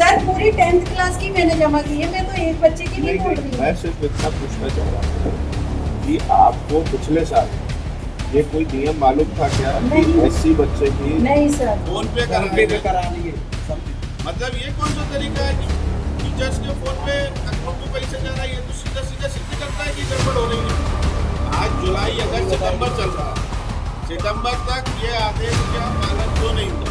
Sir पूरी 10th class की मैंने जमा की है, मैं तो एक बच्चे की नहीं बोल रही हूँ। मैं सिर्फ इतना पूछना चाह रहा हूँ कि आपको पिछले साल ये कोई नियम मालूम था क्या कि एससी बच्चे की नहीं सर, फोन पे करा लिए? मतलब ये कौन सा तरीका है कि टीचर्स के फोन पे अकाउंट में पैसे जा रहा है? ये तो सीधा सीधा सिद्ध करता है कि गड़बड़ हो रही है। आज जुलाई, अगस्त, सितंबर चल रहा है, सितंबर तक ये आदेश का पालन क्यों नहीं हुआ?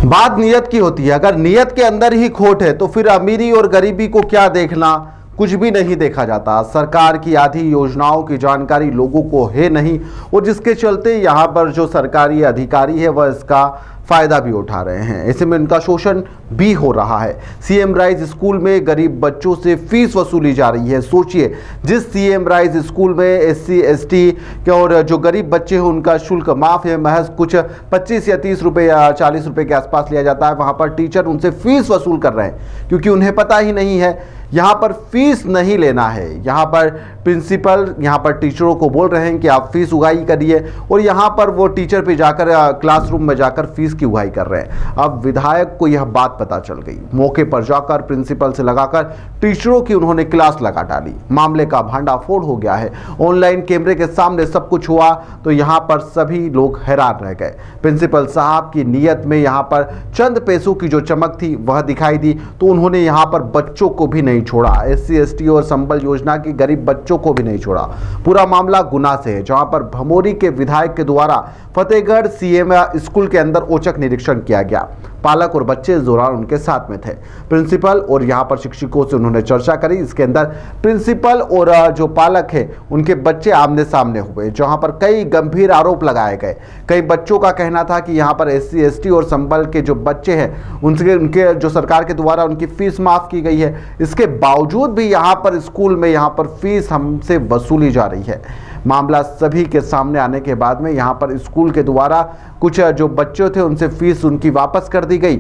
बात नियत की होती है। अगर नियत के अंदर ही खोट है तो फिर अमीरी और गरीबी को क्या देखना, कुछ भी नहीं देखा जाता। सरकार की आधी योजनाओं की जानकारी लोगों को है नहीं और जिसके चलते यहाँ पर जो सरकारी अधिकारी है वह इसका फायदा भी उठा रहे हैं। ऐसे में इनका शोषण भी हो रहा है। सीएम राइज स्कूल में गरीब बच्चों से फीस वसूली जा रही है। सोचिए, जिस सीएम राइज स्कूल में एससी एसटी के और जो गरीब बच्चे हैं उनका शुल्क माफ है, महज कुछ 25 या 30 रुपये या 40 रुपये के आसपास लिया जाता है। वहाँ पर टीचर उनसे फीस वसूल कर रहे हैं क्योंकि उन्हें पता ही नहीं है यहाँ पर फीस नहीं लेना है। यहाँ पर प्रिंसिपल यहाँ पर टीचरों को बोल रहे हैं कि आप फीस उगाही करिए और यहाँ पर वो टीचर पे जाकर क्लासरूम में जाकर फीस की उगाही कर रहे हैं। अब विधायक को यह बात पता चल गई, मौके पर जाकर प्रिंसिपल से लगाकर टीचरों की उन्होंने क्लास लगा डाली। मामले का भांडाफोड़ हो गया है। ऑनलाइन कैमरे के सामने सब कुछ हुआ तो यहाँ पर सभी लोग हैरान रह गए। प्रिंसिपल साहब की नीयत में यहाँ पर चंद पैसों की जो चमक थी वह दिखाई दी तो उन्होंने यहाँ पर बच्चों को भी नहीं छोड़ा, एससी एसटी और संबल योजना की गरीब बच्चों को भी नहीं छोड़ा। पूरा मामला गुना से है, जहां पर भमोरी के विधायक के द्वारा फतेहगढ़ सीएम स्कूल के अंदर औचक निरीक्षण किया गया। पालक और बच्चे इस दौरान उनके साथ में थे। प्रिंसिपल और यहाँ पर शिक्षकों से उन्होंने चर्चा करी। इसके अंदर प्रिंसिपल और जो पालक है उनके बच्चे आमने सामने हुए, जहाँ पर कई गंभीर आरोप लगाए गए। कई बच्चों का कहना था कि यहाँ पर एससी एसटी और संबल के जो बच्चे हैं उनके जो सरकार के द्वारा उनकी फीस माफ की गई है, इसके बावजूद भी यहाँ पर स्कूल में यहाँ पर फीस हमसे वसूली जा रही है। मामला सभी के सामने आने के बाद में यहाँ पर स्कूल के द्वारा कुछ जो बच्चे थे उनसे फीस उनकी वापस कर दी गई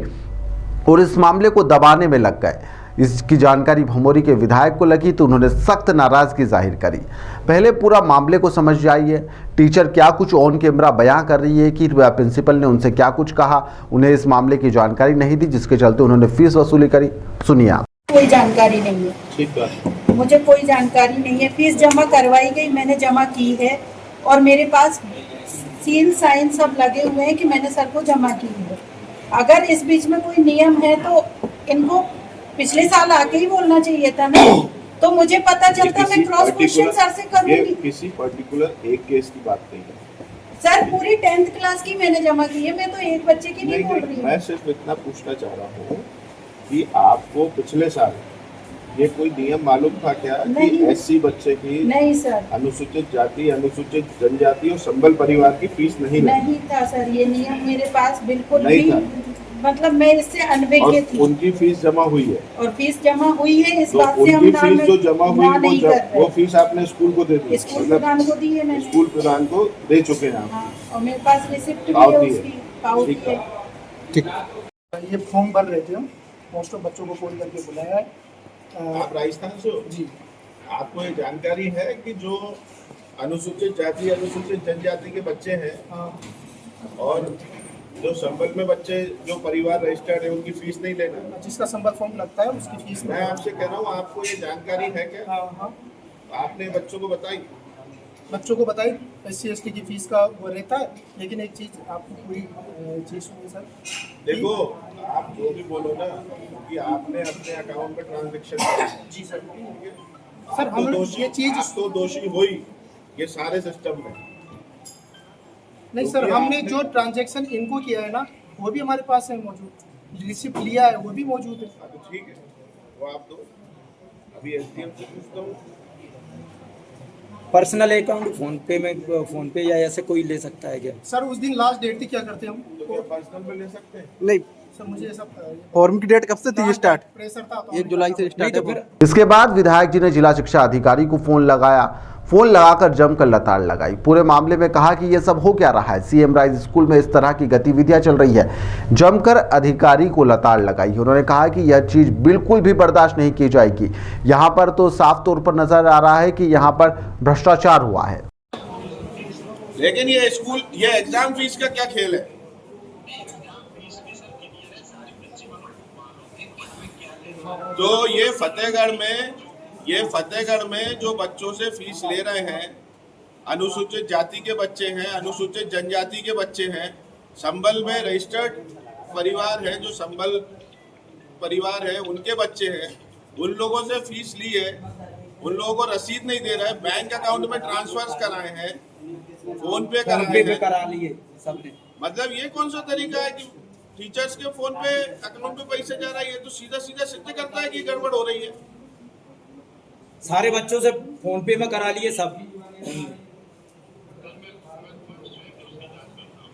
और इस मामले को दबाने में लग गए। इसकी जानकारी भमोरी के विधायक को लगी तो उन्होंने सख्त नाराजगी जाहिर करी। पहले पूरा मामले को समझ जाइए, टीचर क्या कुछ ऑन कैमरा बयां कर रही है कि प्रिंसिपल ने उनसे क्या कुछ कहा। उन्हें इस मामले की जानकारी नहीं दी जिसके चलते उन्होंने फीस वसूली करी। सुनिए आप। कोई जानकारी नहीं है, ठीक है, मुझे कोई जानकारी नहीं है। फीस जमा करवाई गई, मैंने जमा की है और मेरे पास सील साइन सब लगे हुए हैं कि मैंने सर को जमा की है। अगर इस बीच में कोई नियम है तो इनको पिछले साल आके ही बोलना चाहिए था ना, तो मुझे पता चलता। मैं क्रॉस क्वेश्चन सर से करूंगी। किसी पर्टिकुलर एक केस की बात नहीं है सर पूरी 10th क्लास की मैंने जमा की है, मैं तो एक बच्चे की नहीं बोल रही हूँ। मैं सिर्फ इतना पूछना चाह रहा हूँ कि आपको पिछले साल ये कोई नियम मालूम था क्या कि एससी बच्चे की नहीं सर, अनुसूचित जाति, अनुसूचित जनजाति और संबल परिवार की फीस नहीं था सर। ये नियम मेरे पास बिल्कुल नहीं भी था। मतलब मैं इससे अनभिज्ञ थी। उनकी फीस जमा हुई है और फीस जमा हुई है, इस तो बात से हम उनकी फीस जो जमा हुई वो फीस आपने स्कूल को दे दी, स्कूल प्रधान को दी है मैंने। स्कूल प्रधान को दे चुके हैं आप। हाँ, और मेरे पास रिसिप्ट भी है उसकी, पावती है। ठीक, ये फॉर्म भर रहे थे हम, मोस्ट ऑफ बच्चों को कॉल करके बुलाया है। आप राजस्थान से हो जी। आपको ये जानकारी है कि जो अनुसूचित जाति, अनुसूचित जनजाति के बच्चे हैं और जो संबल में बच्चे जो परिवार रजिस्टर्ड है उनकी फीस नहीं लेना, जिसका संबल फॉर्म लगता है उसकी फीस मैं आपसे कह रहा हूँ, आपको ये जानकारी है क्या? हाँ, आपने बच्चों को बताई? बच्चों को बताई एससी एसटी की फीस का वो रहता है। लेकिन एक चीज़ आपको पूरी चीज़ सुनिए सर। देखो, आप जो भी बोलो ना कि आपने अपने अकाउंट में ट्रांजैक्शन किया। जी सर। सर हम ये चीज तो दोषी हुई ये सारे सिस्टम में। नहीं सर, हमने जो ट्रांजैक्शन इनको किया है ना वो भी हमारे पास है मौजूद, रिसिप्ट लिया है वो भी मौजूद है। ठीक है, वो आप दो, अभी एसडीएम से पूछता हूँ। पर्सनल अकाउंट फोन पे या ऐसे कोई ले सकता है क्या? सर उस दिन लास्ट डेट थी, क्या करते हम? तो क्या पर्सनल में ले सकते हैं? नहीं सर, मुझे ऐसा फॉर्म की डेट कब से थी स्टार्ट? प्रेशर था 1 जुलाई से स्टार्ट है। फिर इसके बाद विधायक जी ने जिला शिक्षा अधिकारी को फोन लगाया। फोन लगाकर जमकर लताड़ लगाई। पूरे मामले में कहा कि यह सब हो क्या रहा है, सीएम राइज स्कूल में इस तरह की गतिविधियां चल रही है। जमकर अधिकारी को लताड़ लगाई। उन्होंने कहा कि यह चीज बिल्कुल भी बर्दाश्त नहीं की जाएगी। यहां पर तो साफ तौर पर नजर आ रहा है कि यहां पर भ्रष्टाचार हुआ है। लेकिन ये स्कूल, ये एग्जाम फीस का क्या खेल है? तो ये फतेहगढ़ में जो बच्चों से फीस ले रहे हैं, अनुसूचित जाति के बच्चे हैं, अनुसूचित जनजाति के बच्चे हैं, संबल में रजिस्टर्ड परिवार है, जो संबल परिवार है उनके बच्चे हैं, उन लोगों से फीस ली है, उन लोगों को रसीद नहीं दे रहा है, बैंक अकाउंट में ट्रांसफर्स कराए हैं, फोन पे करा लिए सबने। मतलब ये कौन सा तरीका है कि टीचर्स के फोन पे अकाउंट पे पैसे जा रहा है? ये तो सीधा सीधा सिद्ध करता है कि गड़बड़ हो रही है। सारे बच्चों से फोन पे में करा लिए सब।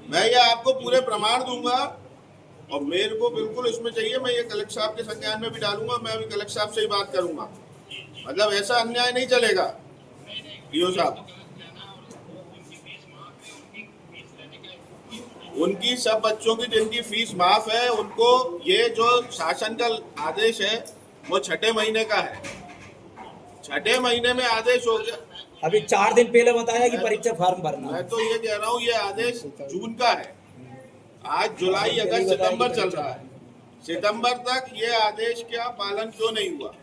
मैं ये आपको पूरे प्रमाण दूंगा और मेरे को बिल्कुल इसमें चाहिए, मैं ये कलेक्टर साहब के संज्ञान में भी डालूंगा, मैं अभी कलेक्टर साहब से ही बात करूंगा। मतलब ऐसा अन्याय नहीं चलेगा डीओ साहब। उनकी सब बच्चों की जिनकी फीस माफ है, उनको ये जो शासन का आदेश है वो 6ठे महीने का है, 6ठे महीने में आदेश हो गया। अभी 4 दिन पहले बताया कि परीक्षा फॉर्म भरना। मैं तो ये कह रहा हूँ ये आदेश जून का है, आज जुलाई अगस्त सितंबर चल रहा है, सितंबर तक ये आदेश का पालन क्यों नहीं हुआ?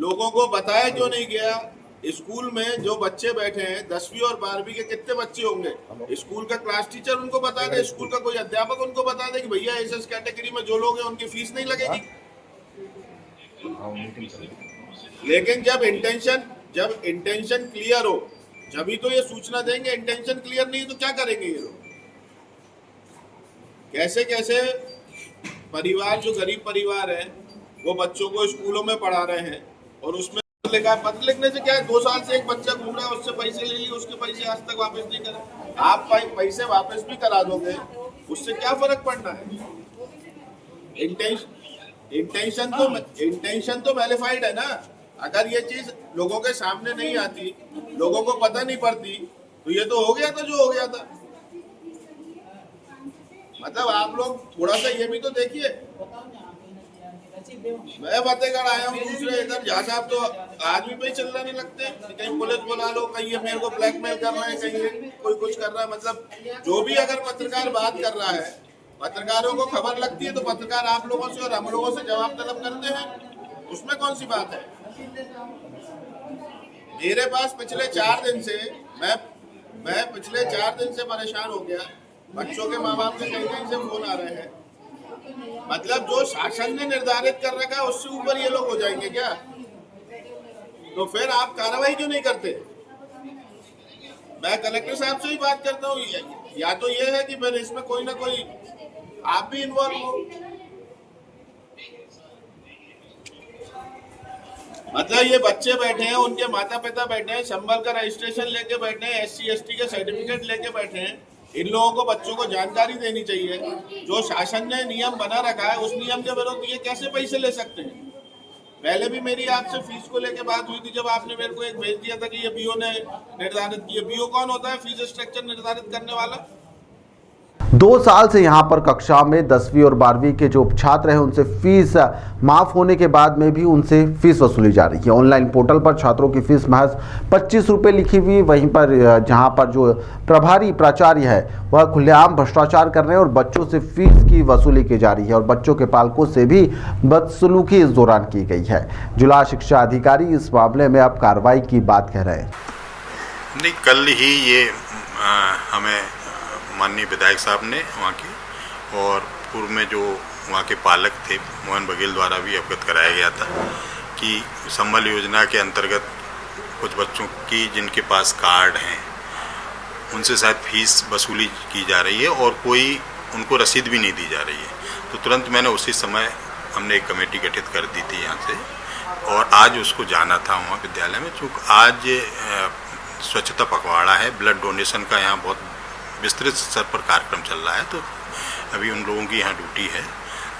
लोगों को बताया क्यों नहीं गया? स्कूल में जो बच्चे बैठे हैं 10वीं और 12वीं के कितने बच्चे होंगे, स्कूल का क्लास टीचर उनको बता दे, स्कूल का कोई अध्यापक उनको बता दे कि भैया इस कैटेगरी में जो लोग हैं उनकी फीस नहीं लगेगी। लेकिन जब इंटेंशन क्लियर हो जब तो ये सूचना देंगे, इंटेंशन क्लियर नहीं तो क्या करेंगे ये लोग? कैसे कैसे परिवार जो गरीब परिवार है वो बच्चों को स्कूलों में पढ़ा रहे हैं और उसमें लिखा, पत्र लिखने से क्या है, 2 साल से एक बच्चा घूम रहा है, उससे पैसे ले लिए, उसके पैसे आज तक वापस नहीं करे। आप पैसे वापस भी करा दोगे, उससे क्या फर्क पड़ना है? इंटेंशन तो वेरीफाइड है ना। अगर ये चीज लोगों के सामने नहीं आती, लोगों को पता नहीं पड़ती, तो ये तो हो गया था जो हो गया था। मतलब आप लोग थोड़ा सा ये भी तो देखिए। मैं फतेहगढ़ आया हूँ, दूसरे इधर जहाँ साहब तो आदमी पे ही चलना नहीं लगते, कहीं पुलिस बुला लो, कहीं ये मेरे को ब्लैकमेल कर रहे हैं, कहीं कोई कुछ कर रहा है। मतलब जो भी अगर पत्रकार बात कर रहा है, पत्रकारों को खबर लगती है तो पत्रकार आप लोगों से और हम लोगों से जवाब तलब करते हैं, उसमें कौन सी बात है? मेरे पास पिछले 4 दिन से मैं पिछले 4 दिन से परेशान हो गया, बच्चों के माँ बाप के कहीं से फोन आ रहे हैं। मतलब जो शासन ने निर्धारित कर रखा है उससे ऊपर ये लोग हो जाएंगे क्या? तो फिर आप कार्रवाई क्यों नहीं करते? मैं कलेक्टर साहब से ही बात करता हूँ, या तो ये है कि फिर इसमें कोई ना कोई आप भी इन्वॉल्व हो। मतलब ये बच्चे बैठे हैं, उनके माता पिता बैठे हैं, संबल का रजिस्ट्रेशन लेके बैठे हैं, SC ST के सर्टिफिकेट लेके बैठे हैं। इन लोगों को बच्चों को जानकारी देनी चाहिए। जो शासन ने नियम बना रखा है उस नियम के विरुद्ध ये कैसे पैसे ले सकते हैं? पहले भी मेरी आपसे फीस को लेके बात हुई थी, जब आपने मेरे को एक भेज दिया था कि ये BO ने निर्धारित किया। BO कौन होता है? फीस स्ट्रक्चर निर्धारित करने वाला। 2 साल से यहाँ पर कक्षा में 10वीं और 12वीं के जो छात्र हैं उनसे फीस माफ़ होने के बाद में भी उनसे फीस वसूली जा रही है। ऑनलाइन पोर्टल पर छात्रों की फीस महज 25 रुपये लिखी हुई, वहीं पर जहाँ पर जो प्रभारी प्राचार्य है वह खुलेआम भ्रष्टाचार कर रहे हैं और बच्चों से फीस की वसूली की जा रही है और बच्चों के पालकों से भी बदसलूकी इस दौरान की गई है। जिला शिक्षा अधिकारी इस मामले में अब कार्रवाई की बात कह रहे हैं। नहीं, कल ही ये हमें माननीय विधायक साहब ने वहाँ की और पूर्व में जो वहाँ के पालक थे मोहन बघेल द्वारा भी अवगत कराया गया था कि संबल योजना के अंतर्गत कुछ बच्चों की जिनके पास कार्ड हैं उनसे शायद फीस वसूली की जा रही है और कोई उनको रसीद भी नहीं दी जा रही है। तो तुरंत मैंने उसी समय हमने एक कमेटी गठित कर दी थी यहाँ से और आज उसको जाना था वहाँ विद्यालय में। चूँकि आज स्वच्छता पखवाड़ा है, ब्लड डोनेशन का यहाँ बहुत विस्तृत स्तर पर कार्यक्रम चल रहा है, तो अभी उन लोगों की यहाँ ड्यूटी है।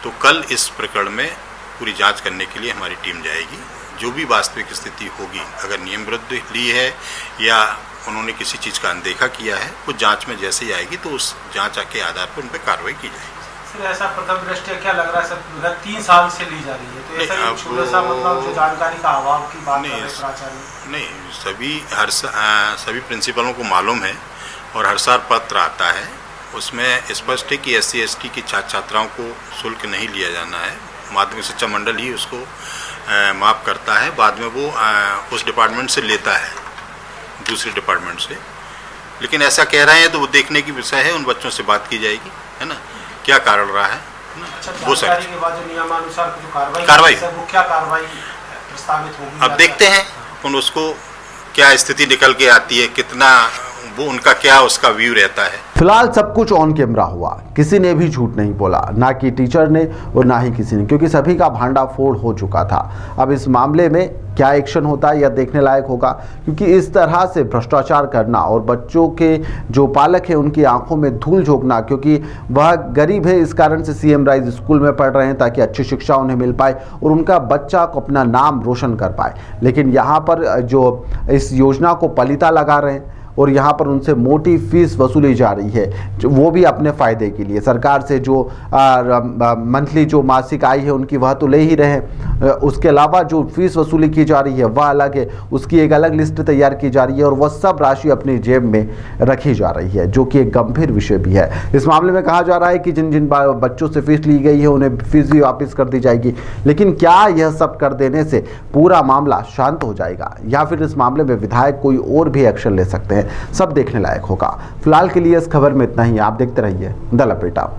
तो कल इस प्रकरण में पूरी जांच करने के लिए हमारी टीम जाएगी। जो भी वास्तविक स्थिति होगी, अगर नियम विरुद्ध ली है या उन्होंने किसी चीज़ का अनदेखा किया है, वो जांच में जैसे ही आएगी तो उस जांच के आधार पर उन पर कार्रवाई की जाएगी। सर ऐसा प्रथम दृष्टया क्या लग रहा है सर, विगत 3 साल से ली जा रही है, तो ऐसा छोटा सा मतलब जो जानकारी का अभाव की बात कर रहे हैं प्राचार्य? नहीं, सभी प्रिंसिपलों को मालूम है और हर साल पत्र आता है, उसमें स्पष्ट है कि SC ST की छात्र छात्राओं को शुल्क नहीं लिया जाना है। माध्यमिक शिक्षा मंडल ही उसको माफ़ करता है। बाद में वो उस डिपार्टमेंट से लेता है, दूसरे डिपार्टमेंट से। लेकिन ऐसा कह रहे हैं तो वो देखने की विषय है, उन बच्चों से बात की जाएगी, है ना, क्या कारण रहा है ना? अच्छा, वो जानकारी के बाद जो नियमानुसार जो कार्रवाई वो क्या कार्रवाई प्रस्तावित होगी? अब देखते हैं उन उसको क्या स्थिति निकल के आती है, कितना वो उनका क्या उसका व्यू रहता है। फिलहाल सब कुछ ऑन कैमरा हुआ, किसी ने भी झूठ नहीं बोला, ना कि टीचर ने और ना ही किसी ने, क्योंकि सभी का भांडाफोड़ हो चुका था। अब इस मामले में क्या एक्शन होता है यह देखने लायक होगा, क्योंकि इस तरह से भ्रष्टाचार करना और बच्चों के जो पालक हैं उनकी आंखों में धूल झोंकना, क्योंकि वह गरीब है, इस कारण से सीएम राइज स्कूल में पढ़ रहे हैं ताकि अच्छी शिक्षा उन्हें मिल पाए और उनका बच्चा को अपना नाम रोशन कर पाए। लेकिन यहाँ पर जो इस योजना को पलीता लगा रहे हैं और यहाँ पर उनसे मोटी फीस वसूली जा रही है, वो भी अपने फ़ायदे के लिए। सरकार से जो मंथली जो मासिक आय है उनकी वह तो ले ही रहे हैं, उसके अलावा जो फीस वसूली की जा रही है वह अलग है, उसकी एक अलग लिस्ट तैयार की जा रही है और वह सब राशि अपनी जेब में रखी जा रही है, जो कि एक गंभीर विषय भी है। इस मामले में कहा जा रहा है कि जिन जिन बच्चों से फीस ली गई है उन्हें फीस भी वापस कर दी जाएगी। लेकिन क्या यह सब कर देने से पूरा मामला शांत हो जाएगा या फिर इस मामले में विधायक कोई और भी एक्शन ले सकते हैं, सब देखने लायक होगा। फिलहाल के लिए इस खबर में इतना ही। आप देखते रहिए द लपेटा।